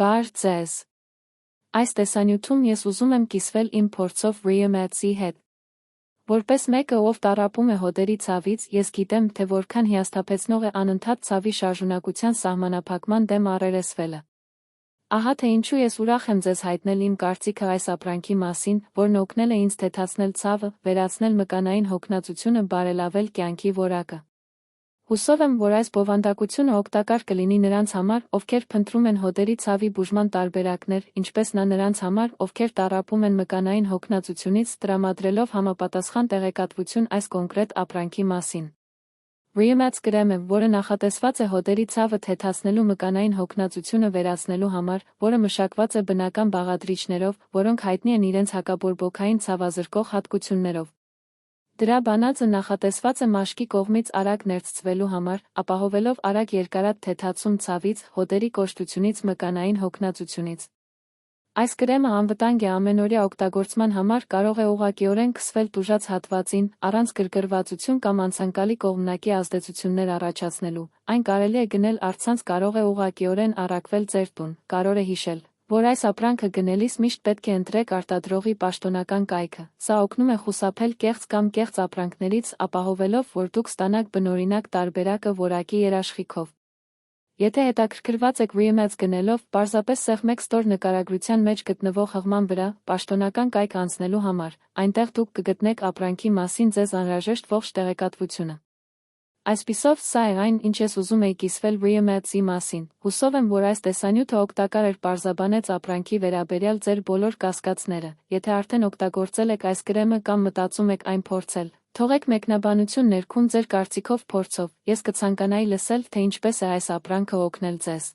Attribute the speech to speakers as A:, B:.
A: Բար ձեզ։ Այս տեսանյութում ես ուզում եմ կիսվել իմ փորձով Real-Maths-ի հետ։ Որպես մեկը, ով տառապում է հոդերի ցավից, ես գիտեմ, թե որքան հիասթափեցնող է անընդհատ ցավի շարժունակության սահմանափակման դեմ առերեսվելը։ Ահա թե ինչու ես ուրախ եմ ձեզ հայտնել իմ կարծիքը այս ապրանքի մասին, որն օգնել է ինձ թեթացնել ցավը, վերացնել մկանային հոգնածությունը, բարելավել կյանքի որակը։ Հուսով եմ, որ այս բովանդակությունը օգտակար կլինի նրանց համար, ովքեր փնտրում են հոդերի ցավի բուժման տարբերակներ, ինչպես նրանց համար, ովքեր տառապում են մկանային հոգնածությունից, տրամադրելով համապատասխան տեղեկատվություն այս կոնկրետ ապրանքի մասին։ Real-Maths կրեմը, որը նախատեսված է հոդերի ցավը թեթացնելու մկանային հոգնածությունը վերացնելու համար, որը մշակված է բնական բաղադրիչներով, որոնք հայտնի են իրենց հակաբորբոքային ցավազրկող հատկություններով։ Դրա բանածը նախատեսված է մաշկի կողմից արագ ներծծվելու համար, ապահովելով արագ երկարատ թեթացում ցավից, հոդերի կոշտությունից, մկանային հոգնածությունից։ Այս կրեմը անվտանգ է ամենօրյա օգտագործման համար, կարող է ուղղակիորեն քսվել տուժած հատվածին, առանց գրգռվածություն կամ անցանկալի կողմնակի ազդեցություններ առաջացնելու, այն կարելի է գնել առցանց, կարող է ուղղակիորեն առաքվել ձեր տուն, կարող է հիշել, որ այս ապրանքը գնելիս միշտ պետք է ընտրեք արտադրողի պաշտոնական կայքը, սա օգնում է խուսափել կեղծ կամ կեղծ ապրանքներից, ապահովելով, որ դուք ստանաք բնօրինակ տարբերակը որակի երաշխիքով։ Եթե հետաքրքրված եք Real-Maths գնելով, պարզապես սեղմեք Store նկարագրության մեջ գտնվող հղման վրա, պաշտոնական կայք անցնելու համար, այնտեղ դուք կգտնեք ապրանքի մասին ձեզ անհրաժեշտ ողջ տեղեկատվությունը։ Այսպիսով, սա է այն, ինչ ես ուզում էի կիսվել Real-Maths-ի մասին։ Հուսով եմ, որ այս տեսանյութը օգտակար էր պարզաբանեց ապրանքի վերաբերյալ ձեր բոլոր կասկածները։ Եթե արդեն օգտագործել եք այս կրեմը կամ մտածում եք այն փորձել, թողեք մեկնաբանություն ներքում ձեր կարծիքով փորձով։ Ես կցանկանայի լսել, թե ինչպես է այս ապրանքը օգնել ձեզ։